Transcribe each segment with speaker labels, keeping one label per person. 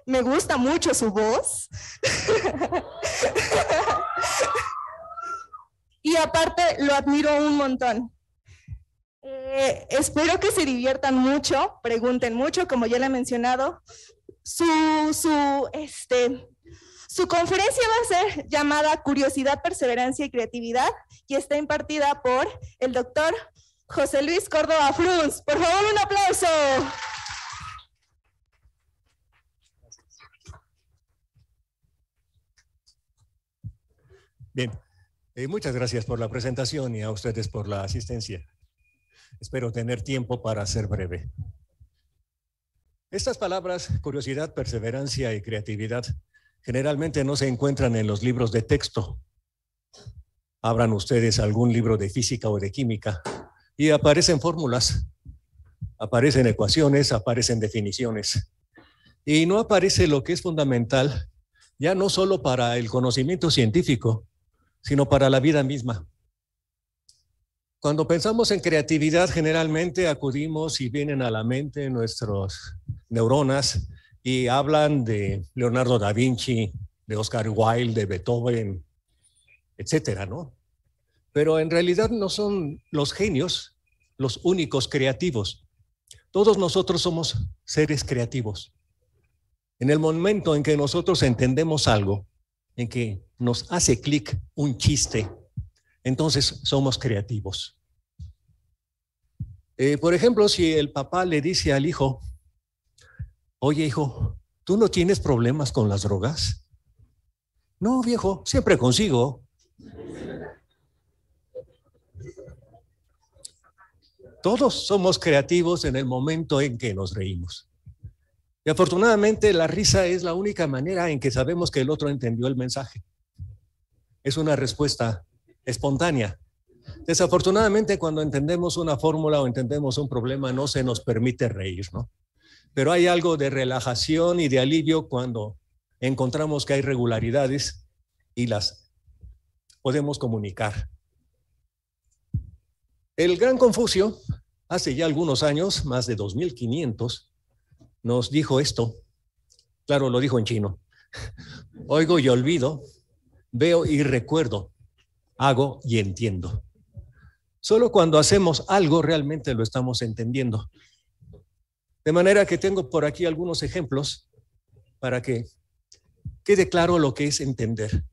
Speaker 1: Me gusta mucho su voz. Y aparte lo admiro un montón. Espero que se diviertan mucho, pregunten mucho, como ya le he mencionado. Su conferencia va a ser llamada Curiosidad, Perseverancia y Creatividad y está impartida por el doctor José Luis Córdoba Frunz. Por favor, un aplauso.
Speaker 2: Bien, muchas gracias por la presentación y a ustedes por la asistencia. Espero tener tiempo para ser breve. Estas palabras, curiosidad, perseverancia y creatividad, generalmente no se encuentran en los libros de texto. Abran ustedes algún libro de física o de química y aparecen fórmulas, aparecen ecuaciones, aparecen definiciones. Y no aparece lo que es fundamental, ya no solo para el conocimiento científico, sino para la vida misma. Cuando pensamos en creatividad, generalmente acudimos y vienen a la mente nuestras neuronas y hablan de Leonardo da Vinci, de Oscar Wilde, de Beethoven, etcétera, ¿no? Pero en realidad no son los genios los únicos creativos. Todos nosotros somos seres creativos. En el momento en que nosotros entendemos algo, en que nos hace clic un chiste, entonces somos creativos. Por ejemplo, si el papá le dice al hijo, oye hijo, ¿tú no tienes problemas con las drogas? No, viejo, siempre consigo. Todos somos creativos en el momento en que nos reímos. Y afortunadamente la risa es la única manera en que sabemos que el otro entendió el mensaje. Es una respuesta espontánea. Desafortunadamente cuando entendemos una fórmula o entendemos un problema no se nos permite reír, ¿no? Pero hay algo de relajación y de alivio cuando encontramos que hay regularidades y las podemos comunicar. El gran Confucio, hace ya algunos años, más de 2500, nos dijo esto. Claro, lo dijo en chino. Oigo y olvido, veo y recuerdo, hago y entiendo. Solo cuando hacemos algo realmente lo estamos entendiendo. De manera que tengo por aquí algunos ejemplos para que quede claro lo que es entender.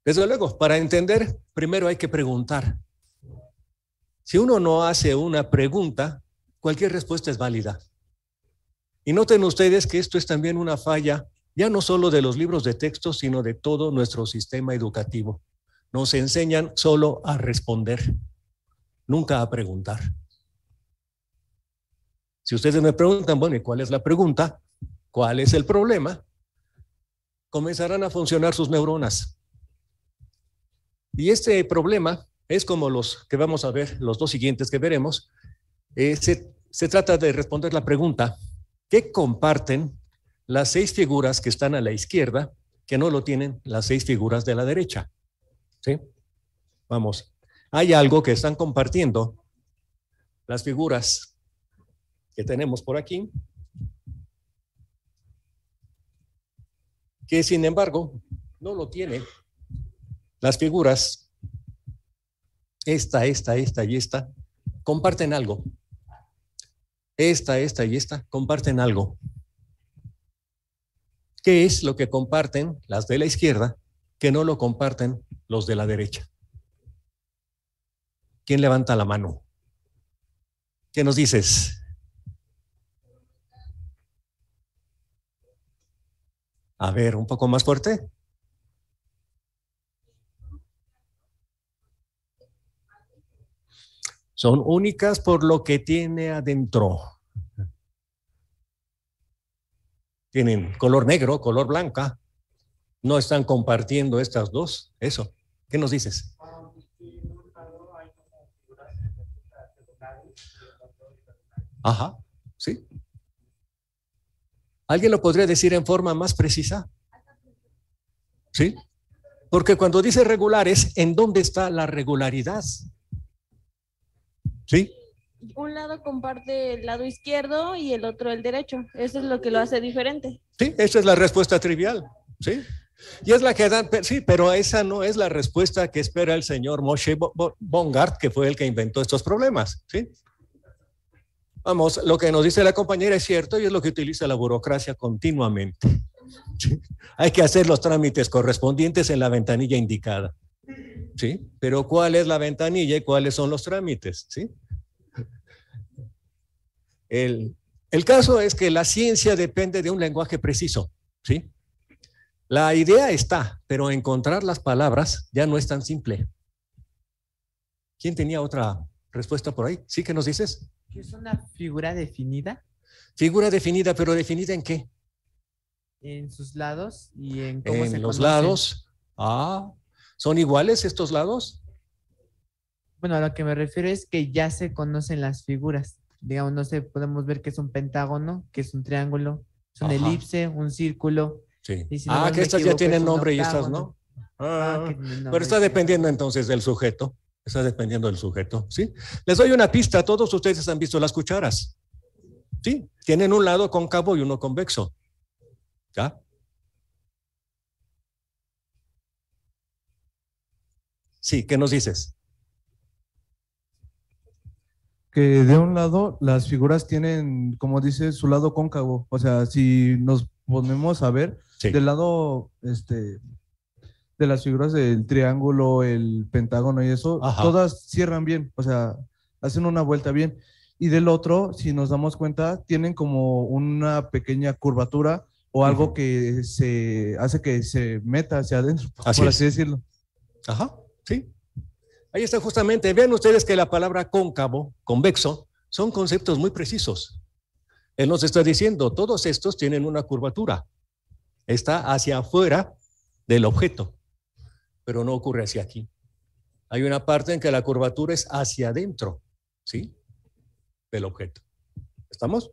Speaker 2: Desde luego, para entender, primero hay que preguntar. Si uno no hace una pregunta, cualquier respuesta es válida. Y noten ustedes que esto es también una falla, ya no solo de los libros de texto, sino de todo nuestro sistema educativo. Nos enseñan solo a responder, nunca a preguntar. Si ustedes me preguntan, bueno, ¿y cuál es la pregunta? ¿Cuál es el problema? Comenzarán a funcionar sus neuronas. Y este problema es como los que vamos a ver, los dos siguientes que veremos. Se trata de responder la pregunta, ¿qué comparten las 6 figuras que están a la izquierda que no lo tienen las 6 figuras de la derecha? ¿Sí? Vamos, hay algo que están compartiendo las figuras que tenemos por aquí, que sin embargo no lo tienen las figuras, esta y esta, comparten algo. Esta y esta comparten algo. ¿Qué es lo que comparten las de la izquierda que no lo comparten los de la derecha? ¿Quién levanta la mano? ¿Qué nos dices? A ver, un poco más fuerte. Son únicas por lo que tiene adentro. Tienen color negro, color blanca. No están compartiendo estas dos. Eso. ¿Qué nos dices? Ajá, sí. ¿Alguien lo podría decir en forma más precisa? ¿Sí? Porque cuando dice regulares, ¿en dónde está la regularidad? ¿Sí?
Speaker 3: Un lado comparte el lado izquierdo y el otro el derecho. Eso es lo que lo hace diferente.
Speaker 2: Sí, esa es la respuesta trivial, ¿sí? Y es la que dan, sí, pero esa no es la respuesta que espera el señor Moshe Bongard, que fue el que inventó estos problemas, ¿sí? Vamos, lo que nos dice la compañera es cierto y es lo que utiliza la burocracia continuamente. ¿Sí? Hay que hacer los trámites correspondientes en la ventanilla indicada, ¿sí? Pero ¿cuál es la ventanilla y cuáles son los trámites? ¿Sí? El caso es que la ciencia depende de un lenguaje preciso, ¿sí? La idea está, pero encontrar las palabras ya no es tan simple. ¿Quién tenía otra respuesta por ahí? ¿Sí que nos dices?
Speaker 4: ¿Qué es una figura definida?
Speaker 2: Figura definida, pero ¿definida en qué?
Speaker 4: En sus lados y en cómo se
Speaker 2: En los
Speaker 4: conocen.
Speaker 2: lados. Ah, ¿son iguales estos lados?
Speaker 4: Bueno, a lo que me refiero es que ya se conocen las figuras. Digamos, no sé, podemos ver que es un pentágono, que es un triángulo, es un elipse, un círculo.
Speaker 2: Sí.
Speaker 4: Y si no
Speaker 2: que
Speaker 4: me
Speaker 2: estas ya
Speaker 4: equivoco,
Speaker 2: tienen
Speaker 4: es un
Speaker 2: nombre y estas
Speaker 4: octágono.
Speaker 2: no. Pero está dependiendo entonces del sujeto. Está dependiendo del sujeto, ¿sí? Les doy una pista. Todos ustedes han visto las cucharas. Sí, tienen un lado cóncavo y uno convexo. ¿Ya? Sí, ¿qué nos dices?
Speaker 5: Que de un lado las figuras tienen, como dice, su lado cóncavo. O sea, si nos ponemos a ver,
Speaker 2: Sí.
Speaker 5: del lado de las figuras del triángulo, el pentágono y eso,
Speaker 2: Ajá.
Speaker 5: todas cierran bien, o sea, hacen una vuelta bien. Y del otro, si nos damos cuenta, tienen como una pequeña curvatura o algo que se hace que se meta hacia adentro, por así decirlo.
Speaker 2: Ajá, sí. Ahí está justamente. Vean ustedes que la palabra cóncavo, convexo, son conceptos muy precisos. Él nos está diciendo, todos estos tienen una curvatura. Está hacia afuera del objeto, pero no ocurre hacia aquí. Hay una parte en que la curvatura es hacia adentro, ¿sí? Del objeto. ¿Estamos?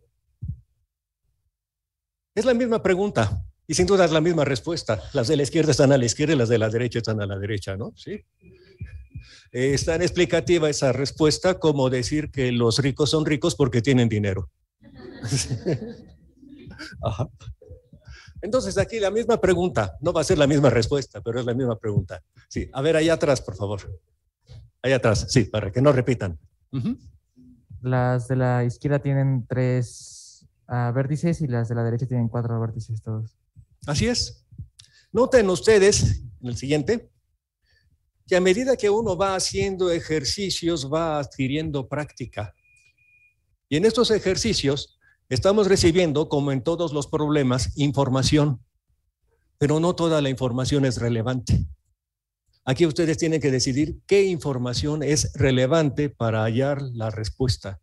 Speaker 2: Es la misma pregunta y sin duda es la misma respuesta. Las de la izquierda están a la izquierda y las de la derecha están a la derecha, ¿no? Sí. Es tan explicativa esa respuesta como decir que los ricos son ricos porque tienen dinero. Ajá. Entonces aquí la misma pregunta, no va a ser la misma respuesta, pero es la misma pregunta. Sí, a ver, allá atrás, por favor. Allá atrás, sí, para que no repitan.
Speaker 6: Las de la izquierda tienen 3 vértices y las de la derecha tienen 4 vértices todos.
Speaker 2: Así es. Noten ustedes, en el siguiente, que a medida que uno va haciendo ejercicios, va adquiriendo práctica. Y en estos ejercicios estamos recibiendo, como en todos los problemas, información, pero no toda la información es relevante. Aquí ustedes tienen que decidir qué información es relevante para hallar la respuesta.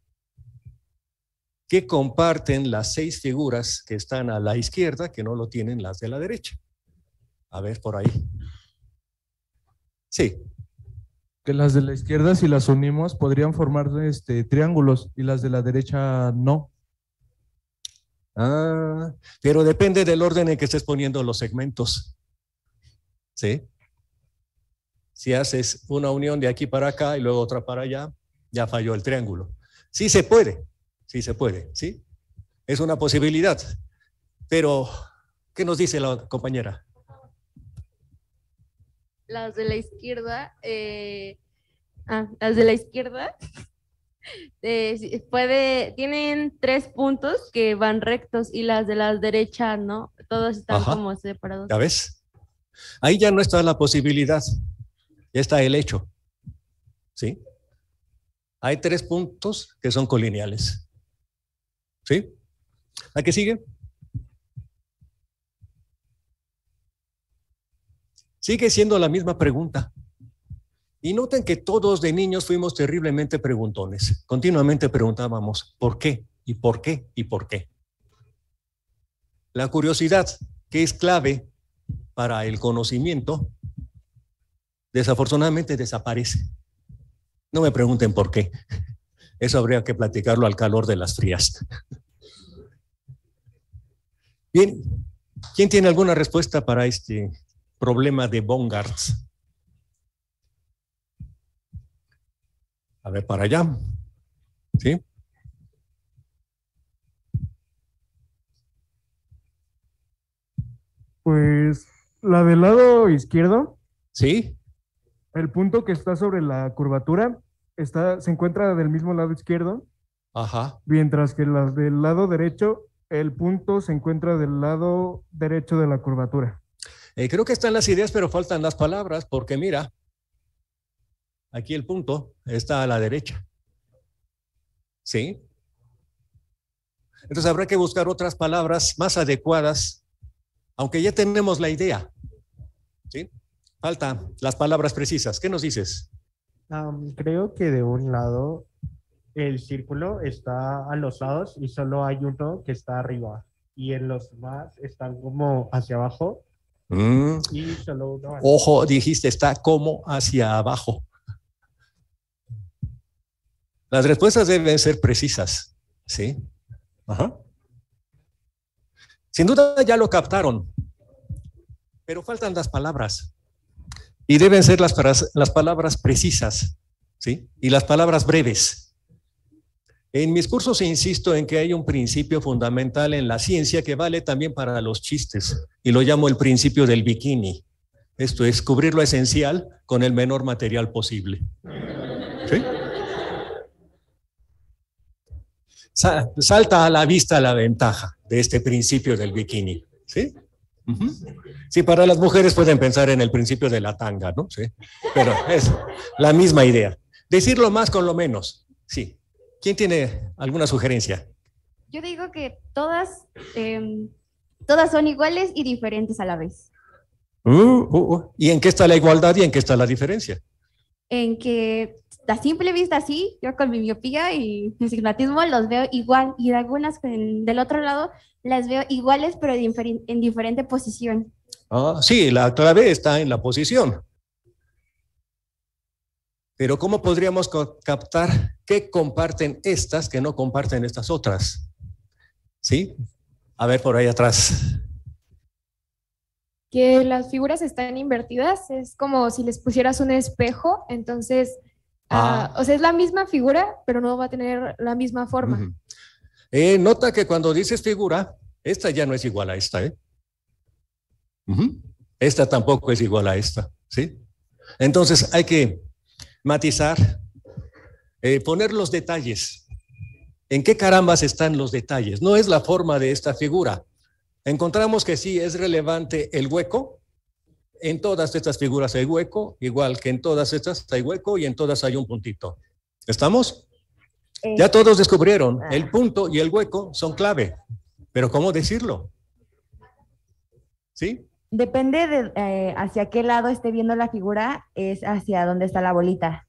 Speaker 2: ¿Qué comparten las 6 figuras que están a la izquierda que no lo tienen las de la derecha? A ver, por ahí. Sí.
Speaker 5: Que las de la izquierda, si las unimos, podrían formar triángulos y las de la derecha no.
Speaker 2: Pero depende del orden en que estés poniendo los segmentos. ¿Sí? Si haces una unión de aquí para acá y luego otra para allá, ya falló el triángulo. Sí se puede, ¿sí? Es una posibilidad. Pero, ¿qué nos dice la compañera?
Speaker 3: Las de la izquierda, las de la izquierda tienen 3 puntos que van rectos y las de la derecha no, todos están como separados.
Speaker 2: ¿Ya ves? Ahí ya no está la posibilidad, ya está el hecho, ¿sí? Hay 3 puntos que son colineales, ¿sí? ¿La que sigue? Sigue siendo la misma pregunta. Y noten que todos de niños fuimos terriblemente preguntones. Continuamente preguntábamos ¿por qué? ¿Y por qué? ¿Y por qué? La curiosidad, que es clave para el conocimiento, desafortunadamente desaparece. No me pregunten por qué. Eso habría que platicarlo al calor de las frías. Bien, ¿quién tiene alguna respuesta para este problema de Bongard? A ver, para allá. ¿Sí?
Speaker 7: Pues la del lado izquierdo,
Speaker 2: ¿Sí?
Speaker 7: el punto que está sobre la curvatura se encuentra del mismo lado izquierdo,
Speaker 2: Ajá.
Speaker 7: mientras que la del lado derecho, el punto se encuentra del lado derecho de la curvatura.
Speaker 2: Creo que están las ideas, pero faltan las palabras, porque mira, aquí el punto está a la derecha. ¿Sí? Entonces habrá que buscar otras palabras más adecuadas, aunque ya tenemos la idea. ¿Sí? Falta las palabras precisas. ¿Qué nos dices?
Speaker 8: Creo que de un lado el círculo está a los lados y solo hay uno que está arriba. Y en los demás están como hacia abajo y solo uno.
Speaker 2: Ojo, dijiste, está como hacia abajo. Las respuestas deben ser precisas. ¿Sí? Ajá. Sin duda ya lo captaron, pero faltan las palabras. Y deben ser las palabras precisas, ¿sí? Y las palabras breves. En mis cursos insisto en que hay un principio fundamental en la ciencia que vale también para los chistes, y lo llamo el principio del bikini. Esto es cubrir lo esencial con el menor material posible. ¿Sí? Salta a la vista la ventaja de este principio del bikini, ¿sí? Sí, para las mujeres pueden pensar en el principio de la tanga, ¿no? Sí, pero es la misma idea. Decirlo más con lo menos, sí. ¿Quién tiene alguna sugerencia?
Speaker 9: Yo digo que todas son iguales y diferentes a la vez.
Speaker 2: ¿Y en qué está la igualdad y en qué está la diferencia?
Speaker 9: En que a simple vista sí, yo con mi miopía y mi astigmatismo los veo igual y de algunas del otro lado las veo iguales pero en diferente posición.
Speaker 2: Sí, la clave está en la posición. Pero ¿cómo podríamos captar qué comparten estas que no comparten estas otras? ¿Sí? A ver, por ahí atrás.
Speaker 10: Que las figuras están invertidas, es como si les pusieras un espejo, entonces, o sea, es la misma figura, pero no va a tener la misma forma.
Speaker 2: Nota que cuando dices figura, esta ya no es igual a esta, ¿eh? Esta tampoco es igual a esta, ¿sí? Entonces hay que matizar, poner los detalles. ¿En qué carambas están los detalles? No es la forma de esta figura. Encontramos que sí es relevante el hueco. En todas estas figuras hay hueco, igual que en todas estas hay hueco y en todas hay un puntito. ¿Estamos? Ya todos descubrieron, el punto y el hueco son clave. Pero ¿cómo decirlo? ¿Sí?
Speaker 11: Depende de hacia qué lado esté viendo la figura, es hacia dónde está la bolita.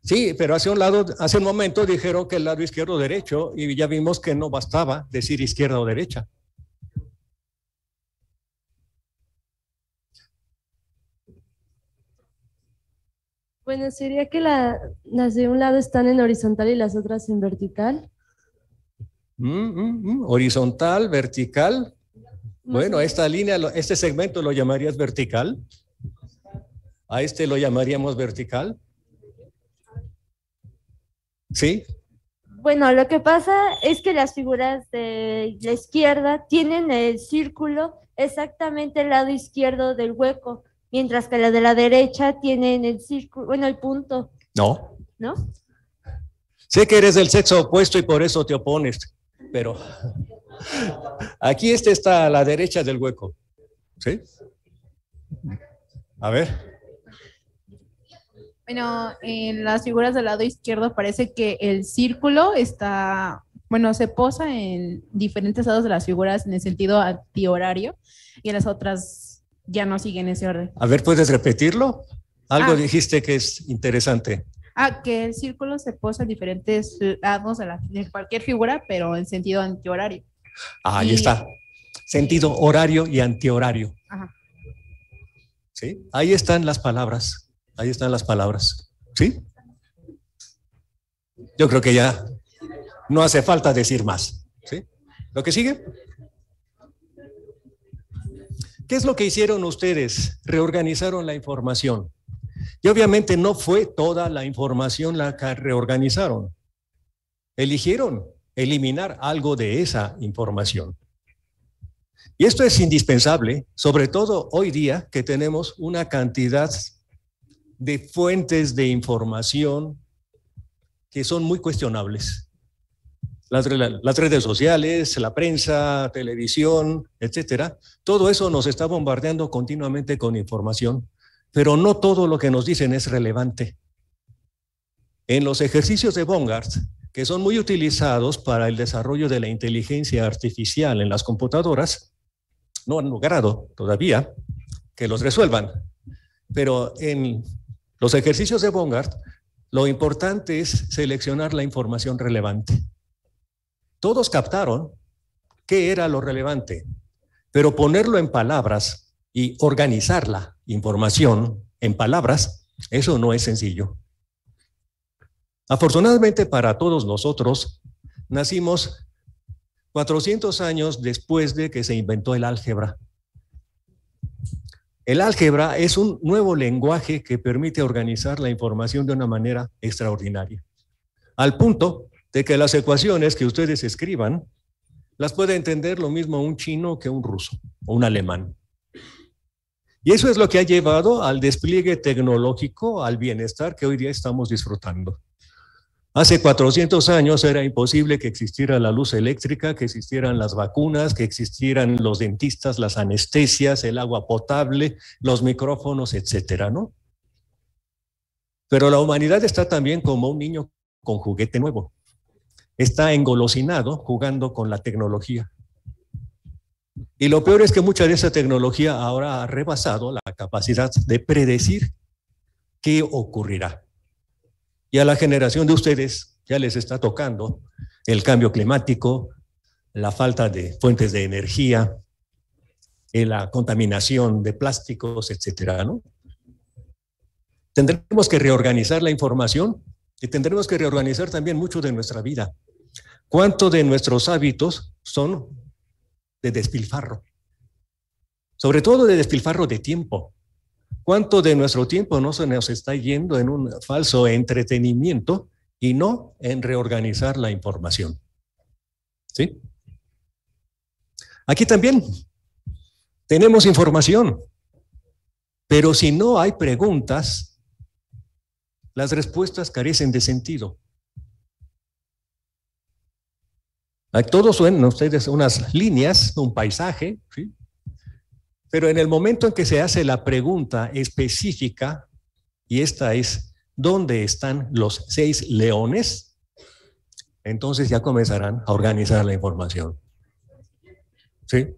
Speaker 2: Sí, pero hace un momento dijeron que el lado izquierdo o derecho y ya vimos que no bastaba decir izquierda o derecha.
Speaker 3: Bueno, sería que las de un lado están en horizontal y las otras en vertical.
Speaker 2: Horizontal, vertical. Bueno, esta línea, este segmento lo llamarías vertical. A este lo llamaríamos vertical. ¿Sí?
Speaker 3: Bueno, lo que pasa es que las figuras de la izquierda tienen el círculo exactamente al lado izquierdo del hueco, mientras que las de la derecha tienen el círculo, bueno, el punto.
Speaker 2: No.
Speaker 3: ¿No?
Speaker 2: Sé que eres del sexo opuesto y por eso te opones, pero aquí este está a la derecha del hueco. ¿Sí? A ver.
Speaker 12: Bueno, en las figuras del lado izquierdo parece que el círculo está, bueno, se posa en diferentes lados de las figuras en el sentido antihorario y en las otras ya no siguen ese orden.
Speaker 2: A ver, ¿puedes repetirlo? Algo dijiste que es interesante.
Speaker 12: Que el círculo se posa en diferentes lados de cualquier figura, pero en sentido antihorario.
Speaker 2: Ahí está. Sentido horario y antihorario.
Speaker 12: Ajá.
Speaker 2: ¿Sí? Ahí están las palabras. Ahí están las palabras. ¿Sí? Yo creo que ya no hace falta decir más. ¿Sí? ¿Lo que sigue? ¿Qué es lo que hicieron ustedes? Reorganizaron la información. Y obviamente no fue toda la información la que reorganizaron. eligieron eliminar algo de esa información. Y esto es indispensable, sobre todo hoy día que tenemos una cantidad de fuentes de información que son muy cuestionables. Las redes sociales, la prensa, televisión, etcétera, todo eso nos está bombardeando continuamente con información, pero no todo lo que nos dicen es relevante. En los ejercicios de Bongard, que son muy utilizados para el desarrollo de la inteligencia artificial en las computadoras, no han logrado todavía que los resuelvan, pero en los ejercicios de Bongard, lo importante es seleccionar la información relevante. Todos captaron qué era lo relevante, pero ponerlo en palabras y organizar la información en palabras, eso no es sencillo. Afortunadamente para todos nosotros, nacimos 400 años después de que se inventó el álgebra. El álgebra es un nuevo lenguaje que permite organizar la información de una manera extraordinaria, al punto de que las ecuaciones que ustedes escriban las puede entender lo mismo un chino que un ruso o un alemán. Y eso es lo que ha llevado al despliegue tecnológico, al bienestar que hoy día estamos disfrutando. Hace 400 años era imposible que existiera la luz eléctrica, que existieran las vacunas, que existieran los dentistas, las anestesias, el agua potable, los micrófonos, etcétera, ¿no? Pero la humanidad está también como un niño con juguete nuevo. Está engolosinado jugando con la tecnología. Y lo peor es que mucha de esa tecnología ahora ha rebasado la capacidad de predecir qué ocurrirá. Y a la generación de ustedes ya les está tocando el cambio climático, la falta de fuentes de energía, la contaminación de plásticos, etcétera, ¿no? Tendremos que reorganizar la información y tendremos que reorganizar también mucho de nuestra vida. ¿Cuánto de nuestros hábitos son de despilfarro? Sobre todo de despilfarro de tiempo. ¿Cuánto de nuestro tiempo no se nos está yendo en un falso entretenimiento y no en reorganizar la información? ¿Sí? Aquí también tenemos información, pero si no hay preguntas, las respuestas carecen de sentido. Todos suenan ustedes unas líneas, un paisaje, ¿sí? Pero en el momento en que se hace la pregunta específica, y esta es, ¿dónde están los 6 leones? Entonces ya comenzarán a organizar la información. ¿Sí?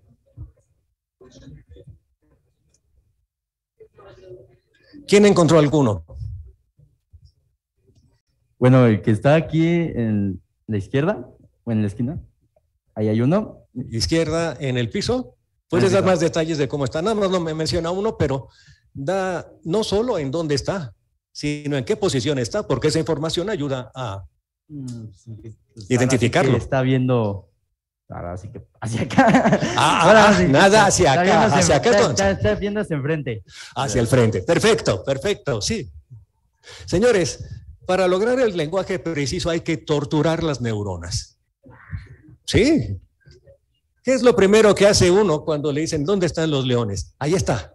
Speaker 2: ¿Quién encontró alguno?
Speaker 13: Bueno, el que está aquí en la izquierda, o en la esquina, ahí hay uno.
Speaker 2: Izquierda en el piso. ¿Puedes dar más detalles de cómo está? Nada más no me menciona uno, pero da no solo en dónde está, sino en qué posición está, porque esa información ayuda a identificarlo.
Speaker 13: Sí, está viendo, ahora sí que hacia acá.
Speaker 2: Nada hacia acá, hacia acá.
Speaker 13: Está viendo hacia enfrente.
Speaker 2: Hacia el frente. Perfecto, perfecto, sí. Señores, para lograr el lenguaje preciso hay que torturar las neuronas. Sí. ¿Qué es lo primero que hace uno cuando le dicen, ¿dónde están los leones? Ahí está.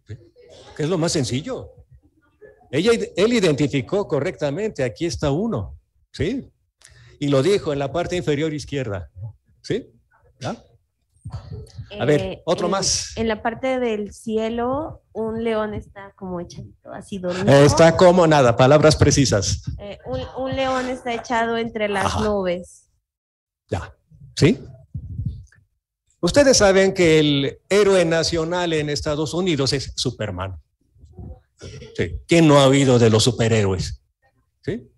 Speaker 2: ¿Qué es lo más sencillo? Él identificó correctamente, aquí está uno. ¿Sí? Y lo dijo en la parte inferior izquierda. ¿Sí? ¿Ya? A ver, otro más.
Speaker 14: En la parte del cielo, un león está como echadito, así dormido.
Speaker 2: Está como nada, palabras precisas.
Speaker 14: Un león está echado entre las nubes.
Speaker 2: Ya. ¿Sí? Ustedes saben que el héroe nacional en Estados Unidos es Superman. Sí. ¿Quién no ha oído de los superhéroes? ¿Sí?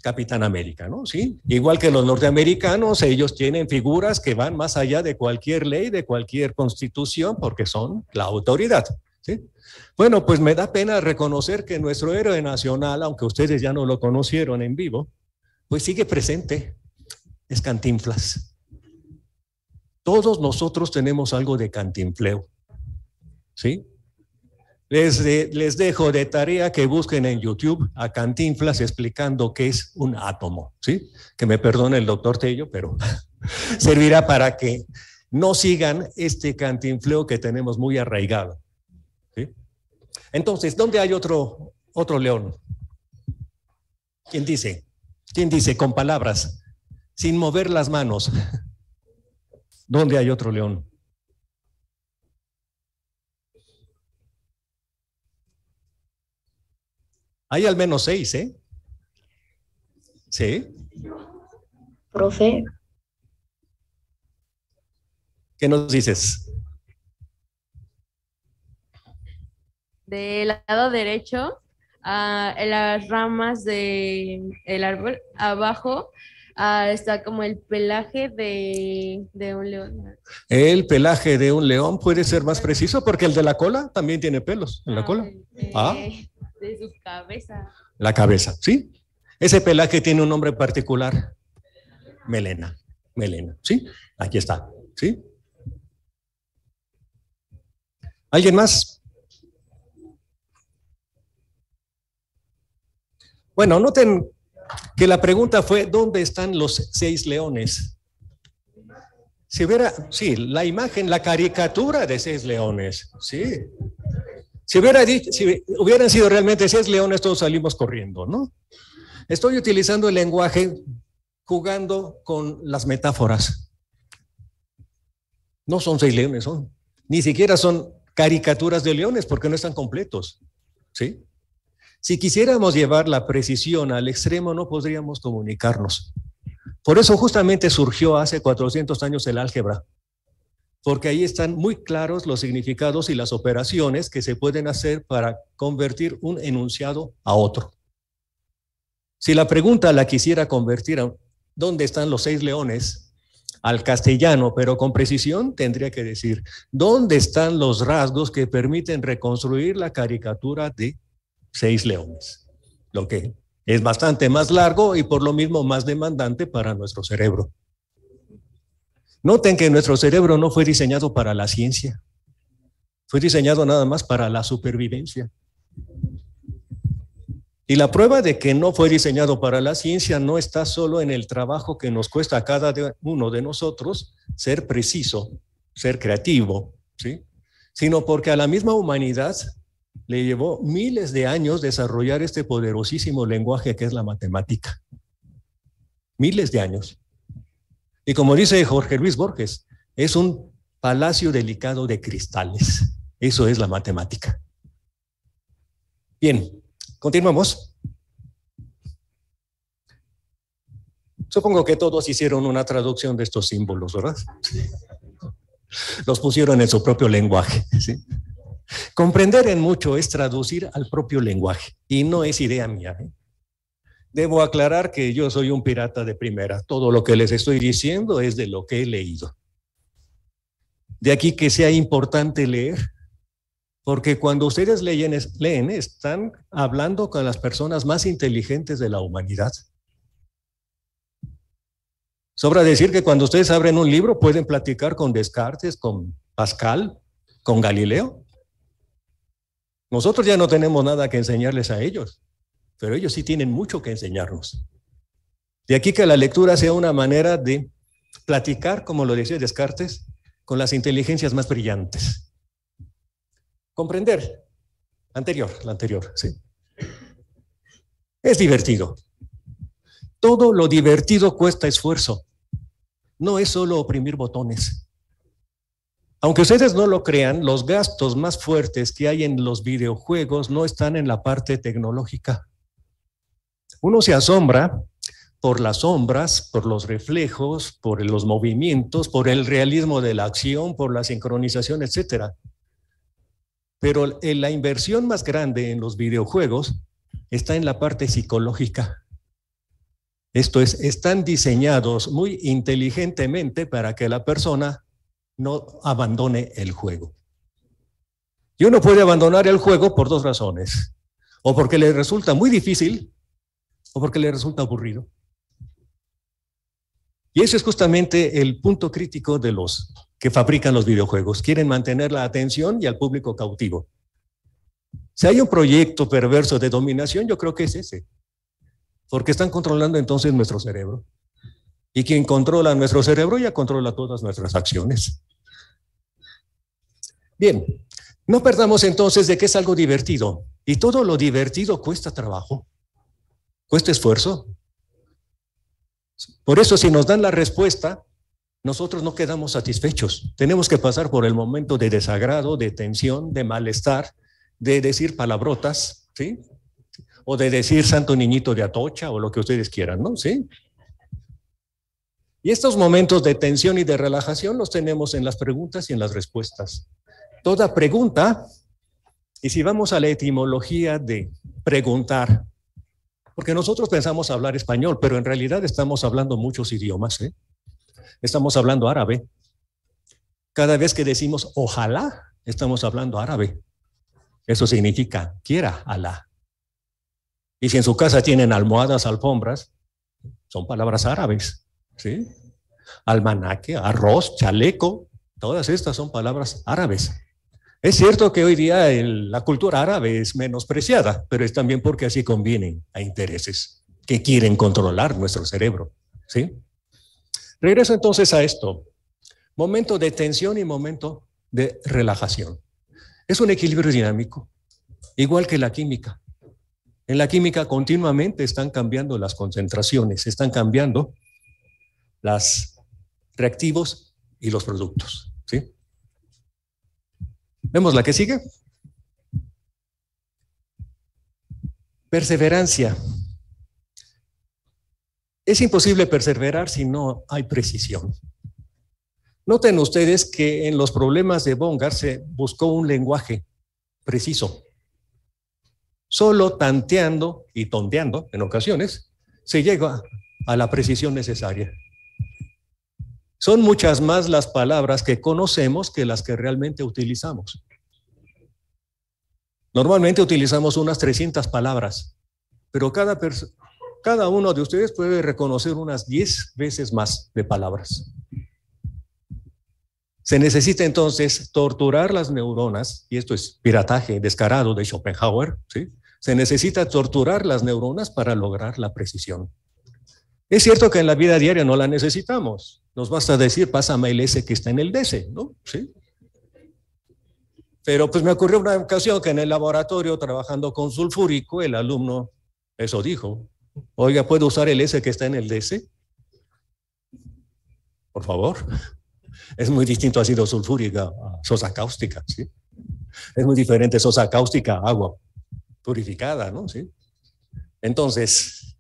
Speaker 2: Capitán América, ¿no? Sí. Igual que los norteamericanos, ellos tienen figuras que van más allá de cualquier ley, de cualquier constitución, porque son la autoridad. ¿Sí? Bueno, pues me da pena reconocer que nuestro héroe nacional, aunque ustedes ya no lo conocieron en vivo, pues sigue presente. Es Cantinflas. Todos nosotros tenemos algo de cantinfleo, ¿sí? Les dejo de tarea que busquen en YouTube a Cantinflas explicando qué es un átomo, ¿sí? Que me perdone el doctor Tello, pero servirá para que no sigan este cantinfleo que tenemos muy arraigado, ¿sí? Entonces, ¿dónde hay otro león? ¿Quién dice? ¿Quién dice con palabras, sin mover las manos? ¿Dónde hay otro león? Hay al menos 6, ¿eh? ¿Sí?
Speaker 15: Profe,
Speaker 2: ¿Qué nos dices?
Speaker 16: Del lado derecho, en las ramas del árbol, abajo, está como el pelaje de un león.
Speaker 2: El pelaje de un león puede ser más preciso porque el de la cola también tiene pelos en la cola.
Speaker 16: De su cabeza.
Speaker 2: La cabeza, ¿sí? Ese pelaje tiene un nombre particular. Melena, ¿sí? Aquí está, ¿sí? ¿Alguien más? Bueno, noten que la pregunta fue, ¿dónde están los 6 leones? Si hubiera, sí, la imagen, la caricatura de 6 leones, sí. Si hubieran sido realmente 6 leones, todos salimos corriendo, ¿no? Estoy utilizando el lenguaje jugando con las metáforas. No son 6 leones, ni siquiera son caricaturas de leones porque no están completos, ¿sí? Si quisiéramos llevar la precisión al extremo, no podríamos comunicarnos. Por eso justamente surgió hace 400 años el álgebra, porque ahí están muy claros los significados y las operaciones que se pueden hacer para convertir un enunciado a otro. Si la pregunta la quisiera convertir a ¿dónde están los 6 leones? Al castellano, pero con precisión, tendría que decir ¿dónde están los rasgos que permiten reconstruir la caricatura de 6 leones? Lo que es bastante más largo y por lo mismo más demandante para nuestro cerebro. Noten que nuestro cerebro no fue diseñado para la ciencia, fue diseñado nada más para la supervivencia. Y la prueba de que no fue diseñado para la ciencia no está solo en el trabajo que nos cuesta a cada uno de nosotros ser preciso, ser creativo, ¿sí? Sino porque a la misma humanidad le llevó miles de años desarrollar este poderosísimo lenguaje que es la matemática. Miles de años. Y como dice Jorge Luis Borges, es un palacio delicado de cristales. Eso es la matemática. Bien, continuamos. Supongo que todos hicieron una traducción de estos símbolos, ¿verdad? Los pusieron en su propio lenguaje, ¿sí? Comprender en mucho es traducir al propio lenguaje y no es idea mía, ¿eh? Debo aclarar que yo soy un pirata de primera. Todo lo que les estoy diciendo es de lo que he leído. De aquí que sea importante leer, porque cuando ustedes leen, están hablando con las personas más inteligentes de la humanidad. Sobra decir que cuando ustedes abren un libro pueden platicar con Descartes, con Pascal, con Galileo. Nosotros ya no tenemos nada que enseñarles a ellos, pero ellos sí tienen mucho que enseñarnos. De aquí que la lectura sea una manera de platicar, como lo decía Descartes, con las inteligencias más brillantes. Comprender. La anterior, sí. Es divertido. Todo lo divertido cuesta esfuerzo. No es solo oprimir botones. Aunque ustedes no lo crean, los gastos más fuertes que hay en los videojuegos no están en la parte tecnológica. Uno se asombra por las sombras, por los reflejos, por los movimientos, por el realismo de la acción, por la sincronización, etc. Pero la inversión más grande en los videojuegos está en la parte psicológica. Esto es, están diseñados muy inteligentemente para que la persona no abandone el juego. Y uno puede abandonar el juego por 2 razones. O porque le resulta muy difícil, o porque le resulta aburrido. Y ese es justamente el punto crítico de los que fabrican los videojuegos. Quieren mantener la atención y al público cautivo. Si hay un proyecto perverso de dominación, yo creo que es ese. Porque están controlando entonces nuestro cerebro. Y quien controla nuestro cerebro ya controla todas nuestras acciones. Bien, no perdamos entonces de que es algo divertido. Y todo lo divertido cuesta trabajo, cuesta esfuerzo. Por eso, si nos dan la respuesta, nosotros no quedamos satisfechos. Tenemos que pasar por el momento de desagrado, de tensión, de malestar, de decir palabrotas, ¿sí? O de decir santo niñito de Atocha o lo que ustedes quieran, ¿no? ¿Sí? Y estos momentos de tensión y de relajación los tenemos en las preguntas y en las respuestas. Toda pregunta, y si vamos a la etimología de preguntar, porque nosotros pensamos hablar español, pero en realidad estamos hablando muchos idiomas, ¿eh? Estamos hablando árabe. Cada vez que decimos ojalá, estamos hablando árabe. Eso significa quiera Alá. Y si en su casa tienen almohadas, alfombras, son palabras árabes, ¿sí? Almanaque, arroz, chaleco, todas estas son palabras árabes. Es cierto que hoy día la cultura árabe es menospreciada, pero es también porque así convienen a intereses que quieren controlar nuestro cerebro, ¿sí? Regreso entonces a esto. Momento de tensión y momento de relajación. Es un equilibrio dinámico, igual que la química. En la química continuamente están cambiando las concentraciones, están cambiando los reactivos y los productos, ¿sí? ¿Vemos la que sigue? Perseverancia. Es imposible perseverar si no hay precisión. Noten ustedes que en los problemas de Bongard se buscó un lenguaje preciso. Solo tanteando y tonteando, en ocasiones, se llega a la precisión necesaria. Son muchas más las palabras que conocemos que las que realmente utilizamos. Normalmente utilizamos unas 300 palabras, pero cada uno de ustedes puede reconocer unas 10 veces más de palabras. Se necesita entonces torturar las neuronas, y esto es pirataje descarado de Schopenhauer, ¿sí? Se necesita torturar las neuronas para lograr la precisión. Es cierto que en la vida diaria no la necesitamos. Nos basta decir, pásame el S que está en el DS, ¿no? ¿Sí? Pero pues me ocurrió una ocasión que en el laboratorio, trabajando con sulfúrico, el alumno eso dijo. Oiga, ¿puedo usar el S que está en el DS? Por favor. Es muy distinto ácido sulfúrica a sosa cáustica, ¿sí? Es muy diferente sosa cáustica a agua purificada, ¿no? ¿Sí? Entonces,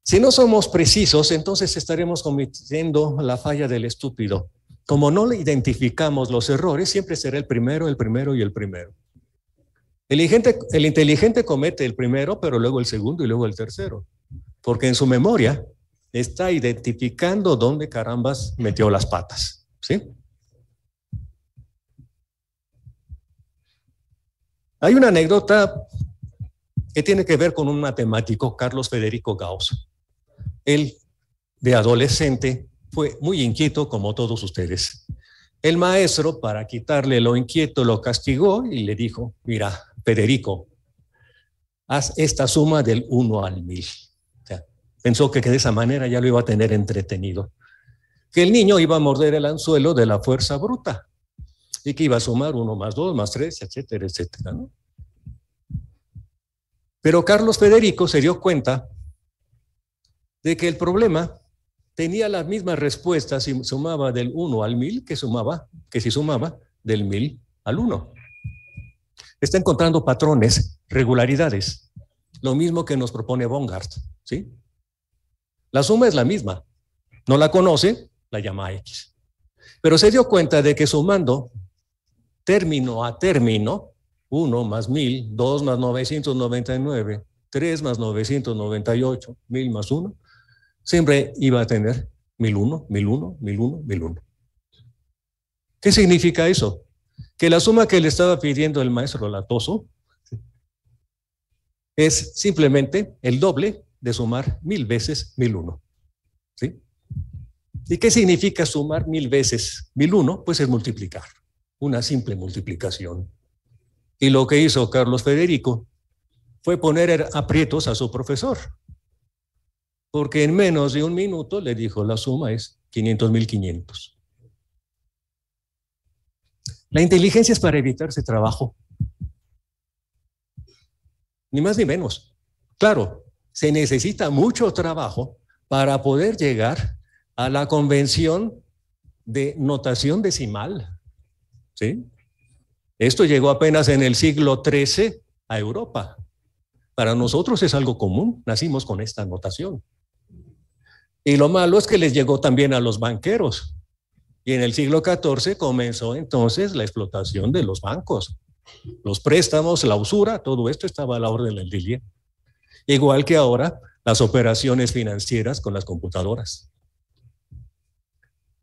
Speaker 2: si no somos precisos, entonces estaremos cometiendo la falla del estúpido. Como no le identificamos los errores, siempre será el primero y el primero. El inteligente comete el primero, pero luego el segundo y luego el tercero, porque en su memoria está identificando dónde carambas metió las patas, ¿sí? Hay una anécdota que tiene que ver con un matemático, Carlos Federico Gauss. Él, de adolescente, fue muy inquieto como todos ustedes. El maestro, para quitarle lo inquieto, lo castigó y le dijo, mira, Federico, haz esta suma del 1 al 1000. O sea, pensó que de esa manera ya lo iba a tener entretenido. Que el niño iba a morder el anzuelo de la fuerza bruta y que iba a sumar 1 más 2 más 3, etcétera, etcétera, ¿no? Pero Carlos Federico se dio cuenta de que el problema tenía las mismas respuestas si sumaba del 1 al 1000 que si sumaba del 1000 al 1. Está encontrando patrones, regularidades, lo mismo que nos propone Bongard, ¿sí? La suma es la misma, no la conoce, la llama X. Pero se dio cuenta de que sumando término a término, 1 más 1000, 2 más 999, 3 más 998, 1000 más 1, siempre iba a tener 1001, 1001, 1001, 1001. ¿Qué significa eso? Que la suma que le estaba pidiendo el maestro latoso es simplemente el doble de sumar 1000 veces 1001. ¿Sí? ¿Y qué significa sumar 1000 veces 1001? Pues es multiplicar, una simple multiplicación. Y lo que hizo Carlos Federico fue poner aprietos a su profesor, porque en menos de un minuto le dijo, la suma es 500.500. La inteligencia es para evitarse trabajo. Ni más ni menos. Claro, se necesita mucho trabajo para poder llegar a la convención de notación decimal. ¿Sí? Esto llegó apenas en el siglo XIII a Europa. Para nosotros es algo común, nacimos con esta notación. Y lo malo es que les llegó también a los banqueros. Y en el siglo XIV comenzó entonces la explotación de los bancos. Los préstamos, la usura, todo esto estaba a la orden del día. Igual que ahora, las operaciones financieras con las computadoras.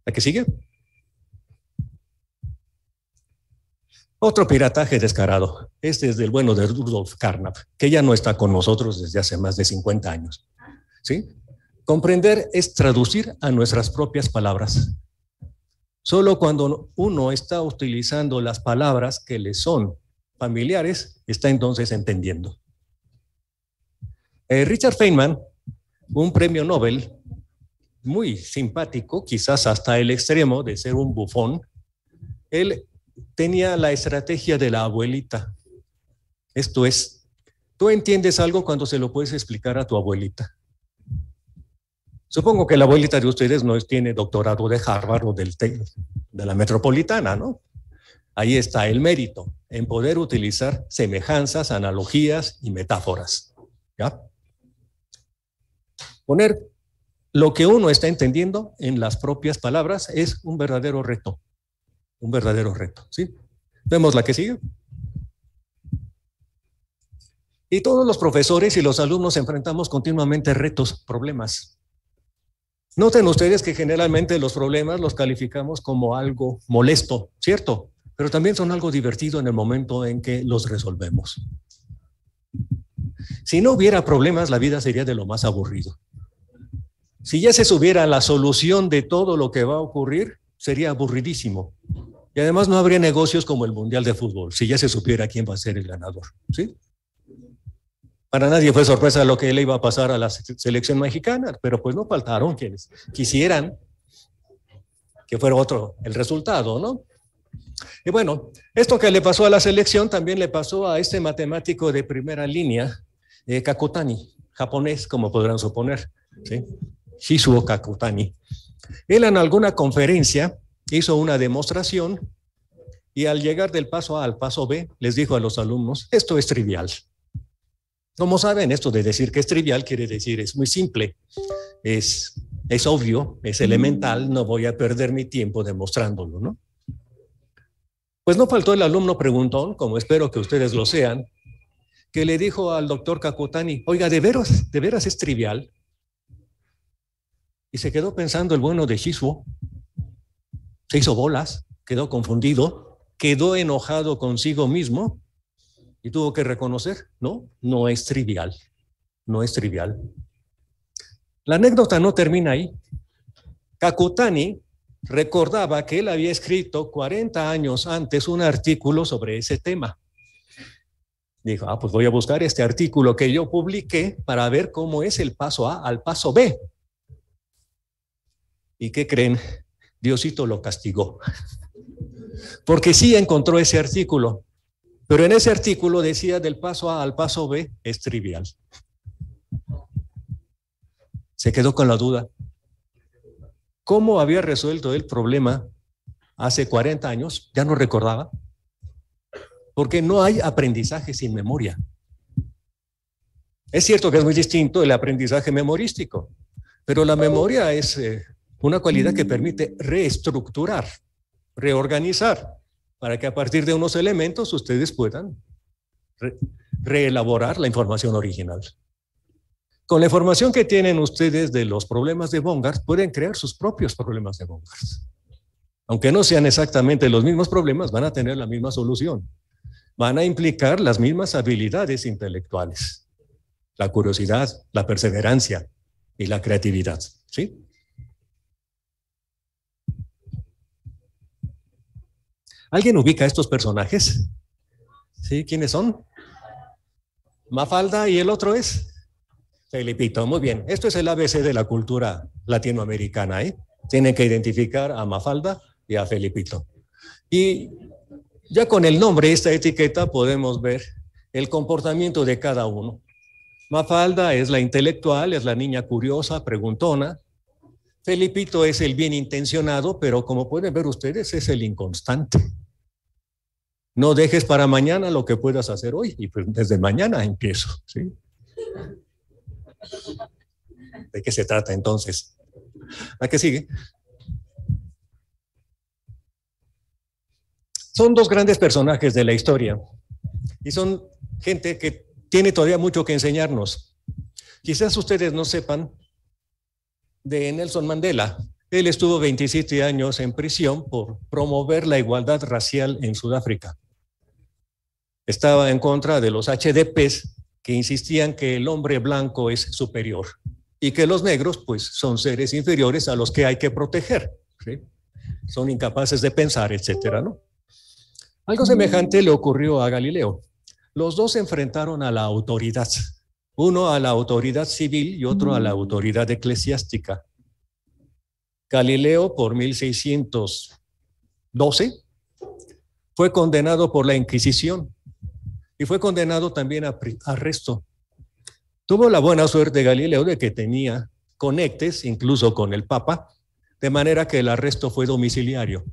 Speaker 2: ¿La que sigue? Otro pirataje descarado. Este es del bueno de Rudolf Carnap, que ya no está con nosotros desde hace más de 50 años. ¿Sí? Comprender es traducir a nuestras propias palabras. Solo cuando uno está utilizando las palabras que le son familiares, está entonces entendiendo. Richard Feynman, un premio Nobel muy simpático, quizás hasta el extremo de ser un bufón, él tenía la estrategia de la abuelita. Esto es, tú entiendes algo cuando se lo puedes explicar a tu abuelita. Supongo que la abuelita de ustedes no tiene doctorado de Harvard o de la Metropolitana, ¿no? Ahí está el mérito, en poder utilizar semejanzas, analogías y metáforas. ¿Ya? Poner lo que uno está entendiendo en las propias palabras es un verdadero reto. Un verdadero reto, ¿sí? Vemos la que sigue. Y todos los profesores y los alumnos enfrentamos continuamente retos, problemas. Noten ustedes que generalmente los problemas los calificamos como algo molesto, ¿cierto? Pero también son algo divertido en el momento en que los resolvemos. Si no hubiera problemas, la vida sería de lo más aburrido. Si ya se supiera la solución de todo lo que va a ocurrir, sería aburridísimo. Y además no habría negocios como el Mundial de Fútbol, si ya se supiera quién va a ser el ganador, ¿sí? Para nadie fue sorpresa lo que le iba a pasar a la selección mexicana, pero pues no faltaron quienes quisieran que fuera otro el resultado, ¿no? Y bueno, esto que le pasó a la selección también le pasó a este matemático de primera línea, Kakutani, japonés, como podrán suponer, ¿sí? Shizuo Kakutani. Él en alguna conferencia hizo una demostración y al llegar del paso A al paso B, les dijo a los alumnos, esto es trivial. Como saben, esto de decir que es trivial quiere decir es muy simple, es obvio, es elemental, no voy a perder mi tiempo demostrándolo, ¿no? Pues no faltó el alumno preguntón, como espero que ustedes lo sean, que le dijo al doctor Kakutani, oiga, ¿de veras es trivial? Y se quedó pensando el bueno de Shizuo, se hizo bolas, quedó confundido, quedó enojado consigo mismo, y tuvo que reconocer, no es trivial, no es trivial. La anécdota no termina ahí. Kakutani recordaba que él había escrito 40 años antes un artículo sobre ese tema. Dijo, pues voy a buscar este artículo que yo publiqué para ver cómo es el paso A al paso B. ¿Y qué creen? Diosito lo castigó. Porque sí encontró ese artículo. Pero en ese artículo decía del paso A al paso B es trivial. Se quedó con la duda. ¿Cómo había resuelto el problema hace 40 años? Ya no recordaba. Porque no hay aprendizaje sin memoria. Es cierto que es muy distinto el aprendizaje memorístico, pero la memoria es una cualidad que permite reestructurar, reorganizar, para que a partir de unos elementos ustedes puedan reelaborar la información original. Con la información que tienen ustedes de los problemas de Bongard, pueden crear sus propios problemas de Bongard. Aunque no sean exactamente los mismos problemas, van a tener la misma solución. Van a implicar las mismas habilidades intelectuales. La curiosidad, la perseverancia y la creatividad, ¿sí? ¿Alguien ubica a estos personajes? ¿Sí? ¿Quiénes son? Mafalda y el otro es Felipito. Muy bien, esto es el ABC de la cultura latinoamericana, ¿eh? Tienen que identificar a Mafalda y a Felipito. Y ya con el nombre, esta etiqueta, podemos ver el comportamiento de cada uno. Mafalda es la intelectual, es la niña curiosa, preguntona. Felipito es el bien intencionado, pero como pueden ver ustedes, es el inconstante. No dejes para mañana lo que puedas hacer hoy, y pues desde mañana empiezo, ¿sí? ¿De qué se trata entonces? ¿A qué sigue? Son dos grandes personajes de la historia y son gente que tiene todavía mucho que enseñarnos. Quizás ustedes no sepan de Nelson Mandela. Él estuvo 27 años en prisión por promover la igualdad racial en Sudáfrica. Estaba en contra de los HDPs que insistían que el hombre blanco es superior y que los negros pues son seres inferiores a los que hay que proteger, ¿sí? Son incapaces de pensar, etcétera, ¿no? Algo semejante le ocurrió a Galileo. Los dos se enfrentaron a la autoridad, uno a la autoridad civil y otro a la autoridad eclesiástica. Galileo, por 1612, fue condenado por la Inquisición y fue condenado también a arresto. Tuvo la buena suerte Galileo de que tenía conectes, incluso con el Papa, de manera que el arresto fue domiciliario.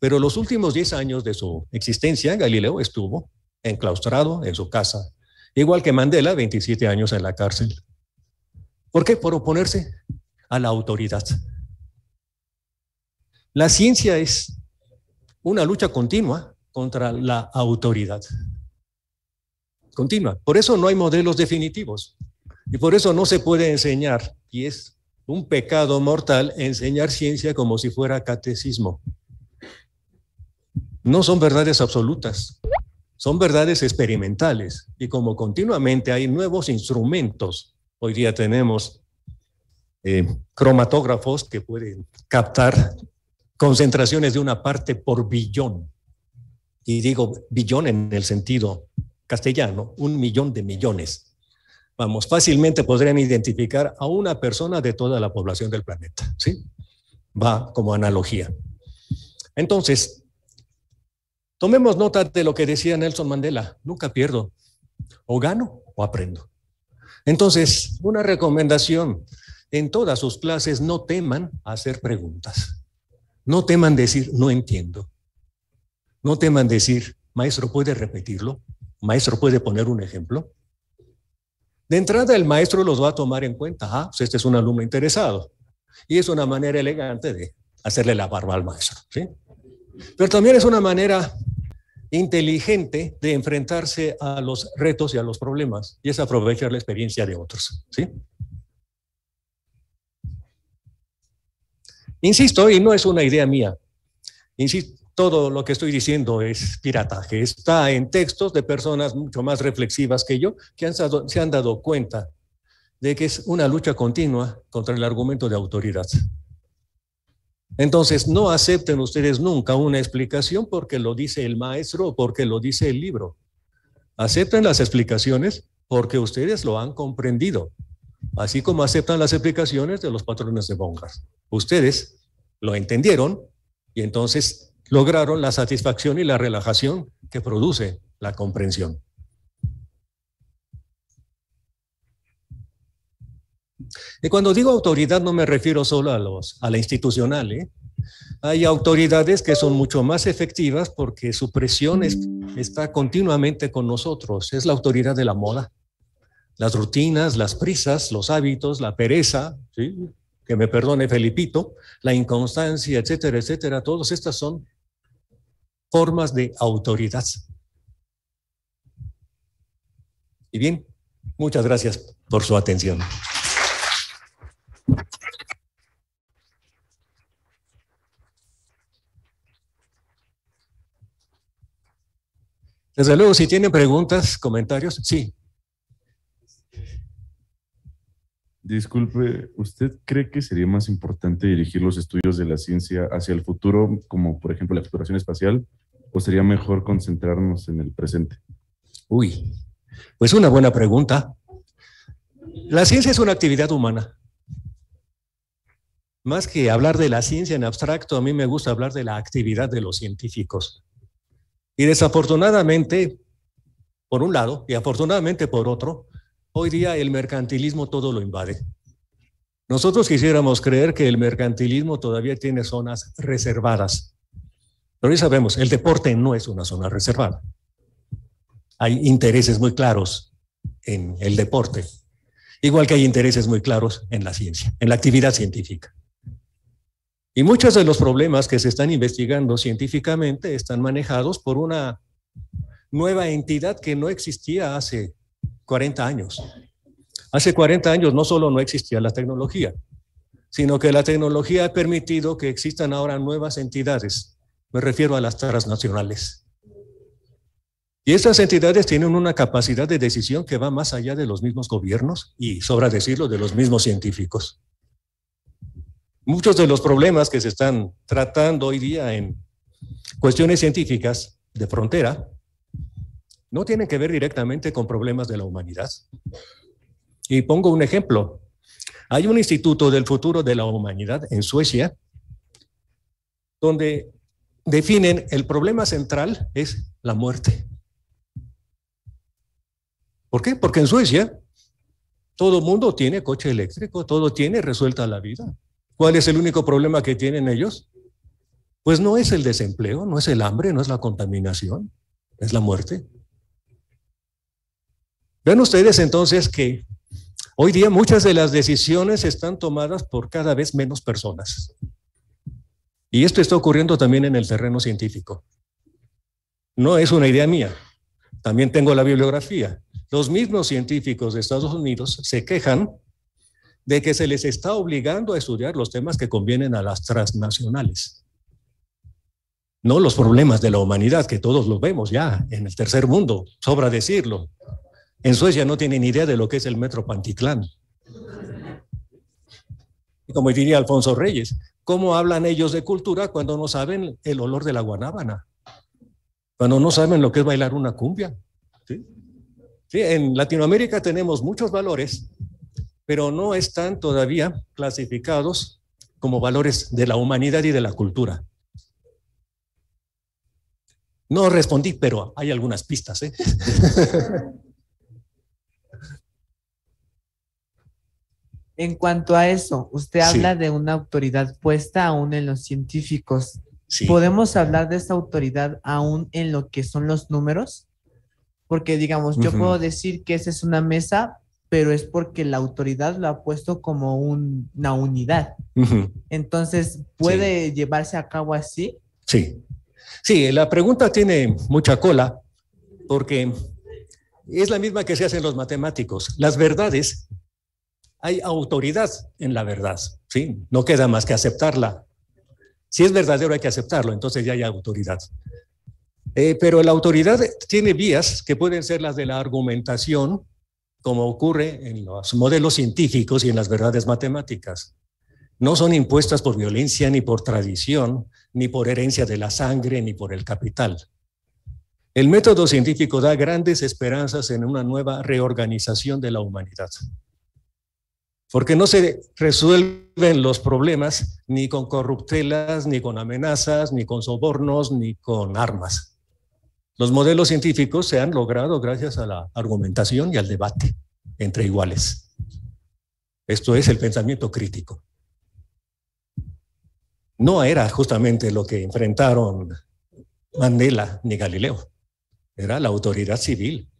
Speaker 2: Pero los últimos 10 años de su existencia, Galileo estuvo enclaustrado en su casa, igual que Mandela, 27 años en la cárcel. ¿Por qué? Por oponerse a la autoridad. La ciencia es una lucha continua contra la autoridad. Continua. Por eso no hay modelos definitivos y por eso no se puede enseñar, y es un pecado mortal enseñar ciencia como si fuera catecismo. No son verdades absolutas, son verdades experimentales, y como continuamente hay nuevos instrumentos, hoy día tenemos cromatógrafos que pueden captar concentraciones de una parte por billón, y digo billón en el sentido castellano, 1 millón de millones. Vamos, fácilmente podrían identificar a una persona de toda la población del planeta, ¿sí? Va como analogía. Entonces, tomemos nota de lo que decía Nelson Mandela: nunca pierdo, o gano o aprendo. Entonces, una recomendación: en todas sus clases no teman hacer preguntas, no teman decir no entiendo, no teman decir maestro, ¿puede repetirlo? Maestro, ¿puede poner un ejemplo? De entrada el maestro los va a tomar en cuenta. Ah, pues este es un alumno interesado, y es una manera elegante de hacerle la barba al maestro, ¿sí? Pero también es una manera inteligente de enfrentarse a los retos y a los problemas, y es aprovechar la experiencia de otros, ¿sí? Insisto, y no es una idea mía, insisto, todo lo que estoy diciendo es pirataje, está en textos de personas mucho más reflexivas que yo, que se han dado cuenta de que es una lucha continua contra el argumento de autoridad. Entonces, no acepten ustedes nunca una explicación porque lo dice el maestro o porque lo dice el libro. Acepten las explicaciones porque ustedes lo han comprendido, así como aceptan las explicaciones de los patrones de Bongard. Ustedes lo entendieron y entonces lograron la satisfacción y la relajación que produce la comprensión. Y cuando digo autoridad no me refiero solo a la institucional, ¿eh? Hay autoridades que son mucho más efectivas porque su presión está continuamente con nosotros. Es la autoridad de la moda, las rutinas, las prisas, los hábitos, la pereza, ¿sí? Que me perdone Felipito, la inconstancia, etcétera, etcétera. Todas estas son formas de autoridad. Y bien, muchas gracias por su atención. Desde luego, si tienen preguntas, comentarios, sí.
Speaker 17: Disculpe, ¿usted cree que sería más importante dirigir los estudios de la ciencia hacia el futuro, como por ejemplo la exploración espacial, o sería mejor concentrarnos en el presente?
Speaker 2: Uy, pues una buena pregunta. La ciencia es una actividad humana. Más que hablar de la ciencia en abstracto, a mí me gusta hablar de la actividad de los científicos. Y desafortunadamente, por un lado, y afortunadamente por otro, hoy día el mercantilismo todo lo invade. Nosotros quisiéramos creer que el mercantilismo todavía tiene zonas reservadas. Pero ya sabemos, el deporte no es una zona reservada. Hay intereses muy claros en el deporte, igual que hay intereses muy claros en la ciencia, en la actividad científica. Y muchos de los problemas que se están investigando científicamente están manejados por una nueva entidad que no existía hace 40 años. Hace 40 años no solo no existía la tecnología, sino que la tecnología ha permitido que existan ahora nuevas entidades. Me refiero a las transnacionales. Y estas entidades tienen una capacidad de decisión que va más allá de los mismos gobiernos y, sobra decirlo, de los mismos científicos. Muchos de los problemas que se están tratando hoy día en cuestiones científicas de frontera no tienen que ver directamente con problemas de la humanidad. Y pongo un ejemplo. Hay un Instituto del Futuro de la Humanidad en Suecia donde definen el problema central es la muerte. ¿Por qué? Porque en Suecia todo el mundo tiene coche eléctrico, todo tiene resuelta la vida. ¿Cuál es el único problema que tienen ellos? Pues no es el desempleo, no es el hambre, no es la contaminación, es la muerte. Vean ustedes entonces que hoy día muchas de las decisiones están tomadas por cada vez menos personas. Y esto está ocurriendo también en el terreno científico. No es una idea mía, también tengo la bibliografía. Los mismos científicos de Estados Unidos se quejan de que se les está obligando a estudiar los temas que convienen a las transnacionales. No los problemas de la humanidad, que todos los vemos ya en el tercer mundo, sobra decirlo. En Suecia no tienen idea de lo que es el metro Pantitlán. Y como diría Alfonso Reyes, ¿cómo hablan ellos de cultura cuando no saben el olor de la guanábana? Cuando no saben lo que es bailar una cumbia. ¿Sí? Sí, en Latinoamérica tenemos muchos valores, pero no están todavía clasificados como valores de la humanidad y de la cultura. No respondí, pero hay algunas pistas, ¿eh?
Speaker 4: En cuanto a eso, usted habla de una autoridad puesta aún en los científicos.
Speaker 2: Sí.
Speaker 4: ¿Podemos hablar de esa autoridad aún en lo que son los números? Porque, digamos, yo puedo decir que esa es una mesa, pero es porque la autoridad lo ha puesto como una unidad. Entonces, ¿puede llevarse a cabo así?
Speaker 2: Sí. Sí, la pregunta tiene mucha cola porque es la misma que se hace en los matemáticos. Las verdades, hay autoridad en la verdad, ¿sí? No queda más que aceptarla. Si es verdadero hay que aceptarlo, entonces ya hay autoridad. Pero la autoridad tiene vías que pueden ser las de la argumentación, como ocurre en los modelos científicos y en las verdades matemáticas. No son impuestas por violencia, ni por tradición, ni por herencia de la sangre, ni por el capital. El método científico da grandes esperanzas en una nueva reorganización de la humanidad. Porque no se resuelven los problemas ni con corruptelas, ni con amenazas, ni con sobornos, ni con armas. Los modelos científicos se han logrado gracias a la argumentación y al debate entre iguales. Esto es el pensamiento crítico. No era justamente lo que enfrentaron Mandela ni Galileo. Era la autoridad civil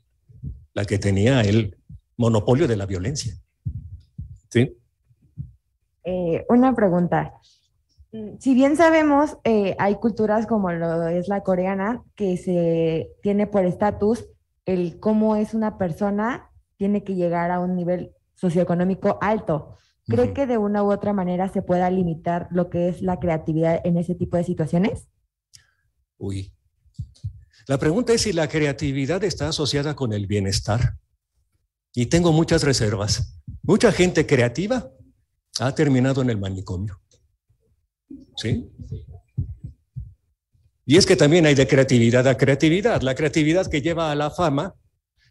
Speaker 2: la que tenía el monopolio de la violencia. ¿Sí?
Speaker 11: Una pregunta. Si bien sabemos, hay culturas como lo es la coreana, que se tiene por estatus el cómo es una persona, tiene que llegar a un nivel socioeconómico alto. ¿Cree que de una u otra manera se pueda limitar lo que es la creatividad en ese tipo de situaciones?
Speaker 2: Uy. La pregunta es si la creatividad está asociada con el bienestar. Y tengo muchas reservas. Mucha gente creativa ha terminado en el manicomio. ¿Sí? Y es que también hay de creatividad a creatividad. La creatividad que lleva a la fama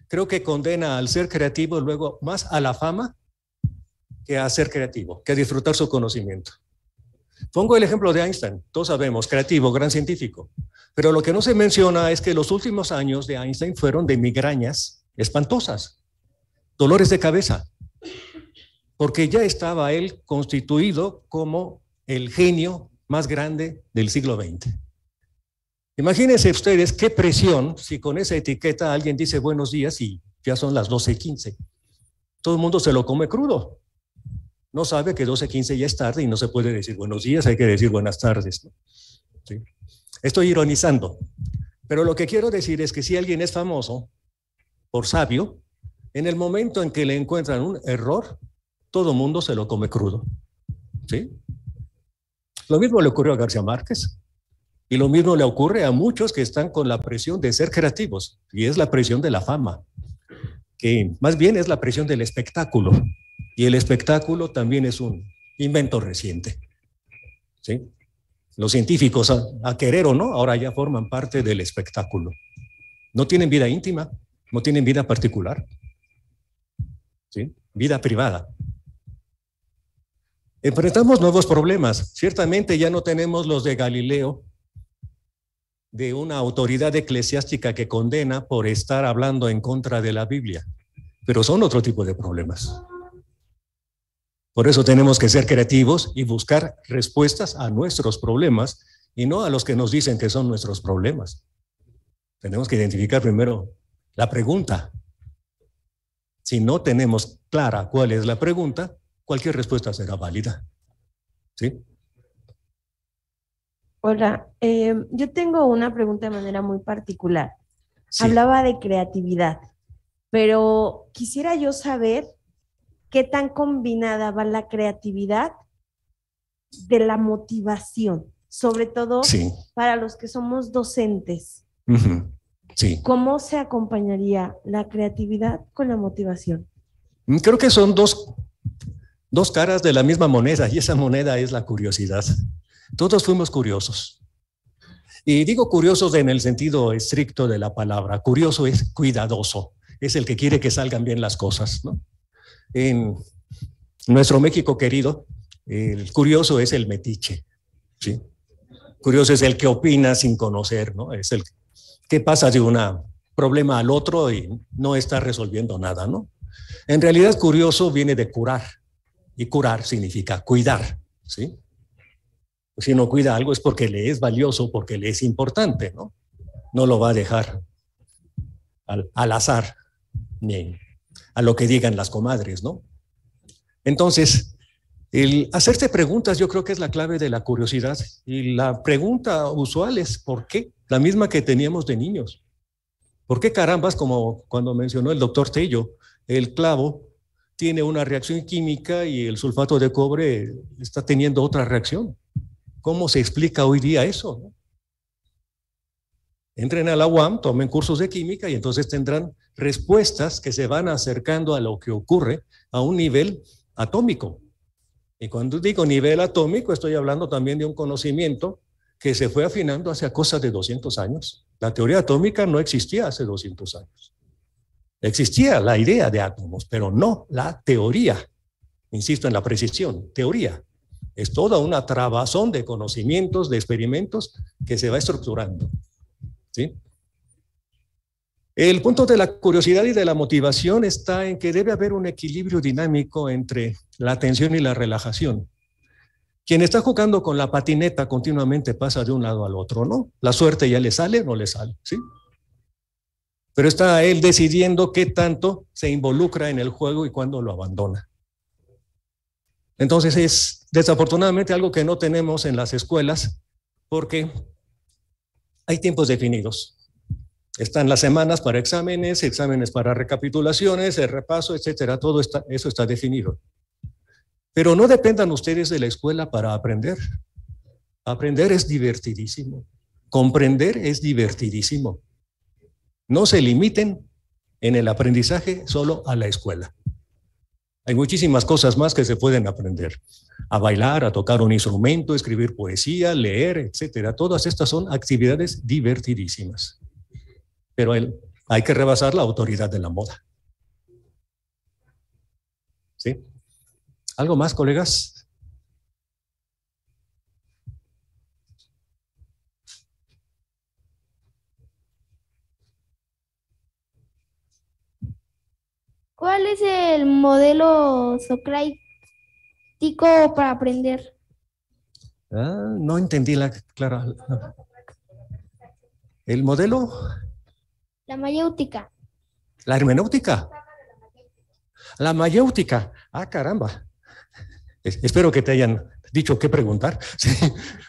Speaker 2: creo que condena al ser creativo luego más a la fama que a ser creativo, que a disfrutar su conocimiento. Pongo el ejemplo de Einstein. Todos sabemos, creativo, gran científico. Pero lo que no se menciona es que los últimos años de Einstein fueron de migrañas espantosas, dolores de cabeza, porque ya estaba él constituido como el genio más grande del siglo XX. Imagínense ustedes qué presión si con esa etiqueta alguien dice buenos días y ya son las 12:15. Todo el mundo se lo come crudo. No sabe que 12:15 ya es tarde y no se puede decir buenos días, hay que decir buenas tardes, ¿no? ¿Sí? Estoy ironizando, pero lo que quiero decir es que si alguien es famoso por sabio, en el momento en que le encuentran un error, todo el mundo se lo come crudo. ¿Sí? Lo mismo le ocurrió a García Márquez y lo mismo le ocurre a muchos que están con la presión de ser creativos, y es la presión de la fama, que más bien es la presión del espectáculo. Y el espectáculo también es un invento reciente. ¿Sí? Los científicos, a querer o no, ahora ya forman parte del espectáculo. No tienen vida íntima, no tienen vida particular. ¿Sí? Vida privada. Enfrentamos nuevos problemas. Ciertamente ya no tenemos los de Galileo, de una autoridad eclesiástica que condena por estar hablando en contra de la Biblia. Pero son otro tipo de problemas. Por eso tenemos que ser creativos y buscar respuestas a nuestros problemas y no a los que nos dicen que son nuestros problemas. Tenemos que identificar primero la pregunta. Si no tenemos clara cuál es la pregunta, cualquier respuesta será válida. ¿Sí?
Speaker 14: Hola, yo tengo una pregunta de manera muy particular.
Speaker 2: Sí.
Speaker 14: Hablaba de creatividad, pero quisiera yo saber qué tan combinada va la creatividad de la motivación, sobre todo para los que somos docentes.
Speaker 2: Sí.
Speaker 14: ¿Cómo se acompañaría la creatividad con la motivación?
Speaker 2: Creo que son dos caras de la misma moneda, y esa moneda es la curiosidad. Todos fuimos curiosos. Y digo curiosos en el sentido estricto de la palabra. Curioso es cuidadoso, es el que quiere que salgan bien las cosas, ¿no? En nuestro México querido, el curioso es el metiche, ¿sí? Curioso es el que opina sin conocer, ¿no? Es el que pasa de un problema al otro y no está resolviendo nada, ¿no? En realidad, curioso viene de curar, y curar significa cuidar, ¿sí? Si uno cuida algo es porque le es valioso, porque le es importante, ¿no? No lo va a dejar al azar, ni a lo que digan las comadres, ¿no? Entonces, el hacerse preguntas yo creo que es la clave de la curiosidad, y la pregunta usual es ¿por qué? La misma que teníamos de niños. ¿Por qué carambas, como cuando mencionó el doctor Tello, el clavo tiene una reacción química y el sulfato de cobre está teniendo otra reacción? ¿Cómo se explica hoy día eso, no? Entren a la UAM, tomen cursos de química y entonces tendrán respuestas que se van acercando a lo que ocurre a un nivel atómico. Y cuando digo nivel atómico, estoy hablando también de un conocimiento que se fue afinando hace cosa de 200 años. La teoría atómica no existía hace 200 años. Existía la idea de átomos, pero no la teoría. Insisto en la precisión, teoría. Es toda una trabazón de conocimientos, de experimentos que se va estructurando. ¿Sí? El punto de la curiosidad y de la motivación está en que debe haber un equilibrio dinámico entre la atención y la relajación. Quien está jugando con la patineta continuamente pasa de un lado al otro, ¿no? La suerte ya le sale o no le sale, ¿sí? Pero está él decidiendo qué tanto se involucra en el juego y cuándo lo abandona. Entonces es desafortunadamente algo que no tenemos en las escuelas porque hay tiempos definidos. Están las semanas para exámenes, exámenes para recapitulaciones, el repaso, etcétera. Todo eso está definido. Pero no dependan ustedes de la escuela para aprender. Aprender es divertidísimo. Comprender es divertidísimo. No se limiten en el aprendizaje solo a la escuela. Hay muchísimas cosas más que se pueden aprender. A bailar, a tocar un instrumento, escribir poesía, leer, etcétera. Todas estas son actividades divertidísimas. Pero Hay que rebasar la autoridad de la moda. ¿Sí? ¿Algo más, colegas?
Speaker 18: ¿Cuál es el modelo socrático para aprender?
Speaker 2: No entendí Clara. ¿El modelo?
Speaker 18: La mayéutica.
Speaker 2: ¿La hermenéutica? La mayéutica. Ah, caramba. Espero que te hayan dicho qué preguntar. Sí.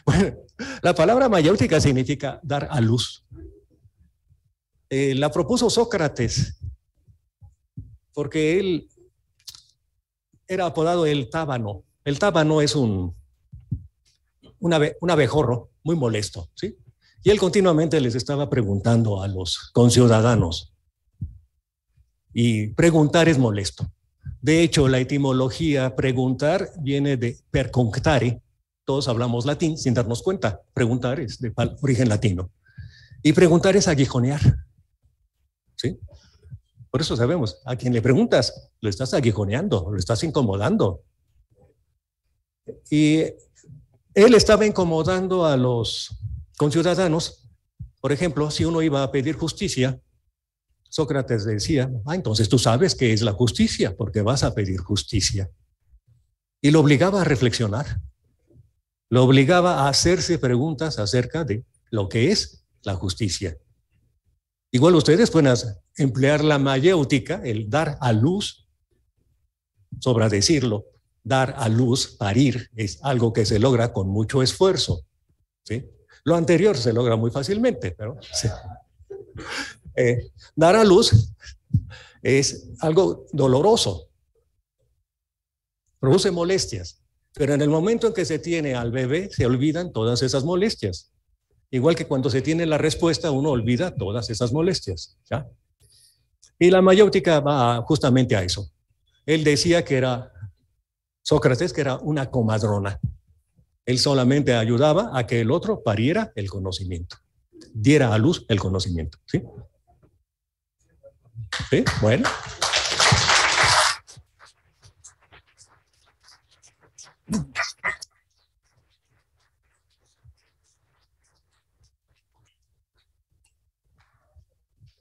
Speaker 2: Bueno, la palabra mayéutica significa dar a luz. La propuso Sócrates porque él era apodado el tábano. El tábano es un abejorro muy molesto, ¿sí? Y él continuamente les estaba preguntando a los conciudadanos. Y preguntar es molesto. De hecho, la etimología preguntar viene de percunctare. Todos hablamos latín sin darnos cuenta. Preguntar es de origen latino. Y preguntar es aguijonear. ¿Sí? Por eso sabemos, a quien le preguntas, lo estás aguijoneando, lo estás incomodando. Y él estaba incomodando a los conciudadanos. Por ejemplo, si uno iba a pedir justicia, Sócrates decía, entonces tú sabes qué es la justicia, porque vas a pedir justicia. Y lo obligaba a reflexionar. Lo obligaba a hacerse preguntas acerca de lo que es la justicia. Igual ustedes pueden emplear la mayéutica, el dar a luz, sobra decirlo, dar a luz, parir, es algo que se logra con mucho esfuerzo. ¿Sí? Lo anterior se logra muy fácilmente, pero sí. Dar a luz es algo doloroso, produce molestias, pero en el momento en que se tiene al bebé se olvidan todas esas molestias. Igual que cuando se tiene la respuesta uno olvida todas esas molestias. ¿Ya? Y la mayéutica va justamente a eso. Él decía que era Sócrates, que era una comadrona. Él solamente ayudaba a que el otro pariera el conocimiento, diera a luz el conocimiento. ¿Sí? ¿Sí? Bueno.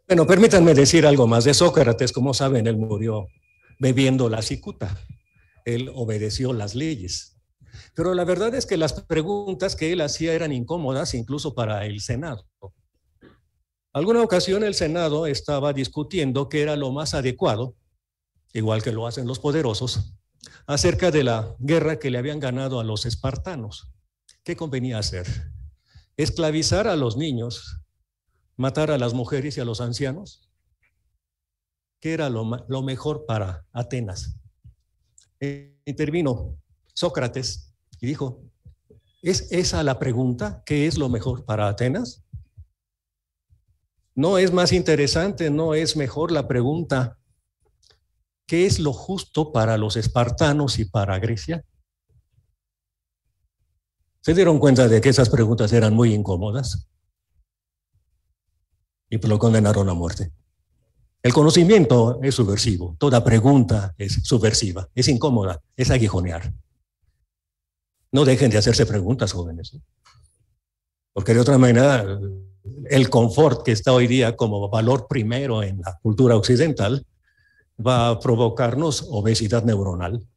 Speaker 2: Bueno, permítanme decir algo más de Sócrates. Como saben, él murió bebiendo la cicuta. Él obedeció las leyes. Pero la verdad es que las preguntas que él hacía eran incómodas incluso para el Senado. Alguna ocasión el Senado estaba discutiendo qué era lo más adecuado, igual que lo hacen los poderosos, acerca de la guerra que le habían ganado a los espartanos. ¿Qué convenía hacer? ¿Esclavizar a los niños? ¿Matar a las mujeres y a los ancianos? ¿Qué era lo mejor para Atenas? Intervino Sócrates y dijo, ¿es esa la pregunta? ¿Qué es lo mejor para Atenas? ¿No es más interesante, no es mejor la pregunta, ¿qué es lo justo para los espartanos y para Grecia? ¿Se dieron cuenta de que esas preguntas eran muy incómodas? Y lo condenaron a muerte. El conocimiento es subversivo, toda pregunta es subversiva, es incómoda, es aguijonear. No dejen de hacerse preguntas, jóvenes, porque de otra manera el confort que está hoy día como valor primero en la cultura occidental va a provocarnos obesidad neuronal.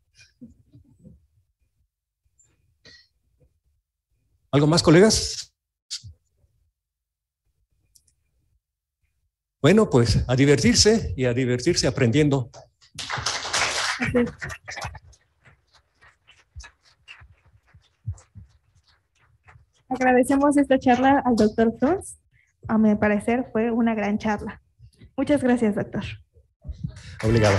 Speaker 2: ¿Algo más, colegas? Bueno, pues a divertirse y a divertirse aprendiendo.
Speaker 1: Agradecemos esta charla al doctor Fruns. A mi parecer fue una gran charla. Muchas gracias, doctor.
Speaker 2: Obrigado.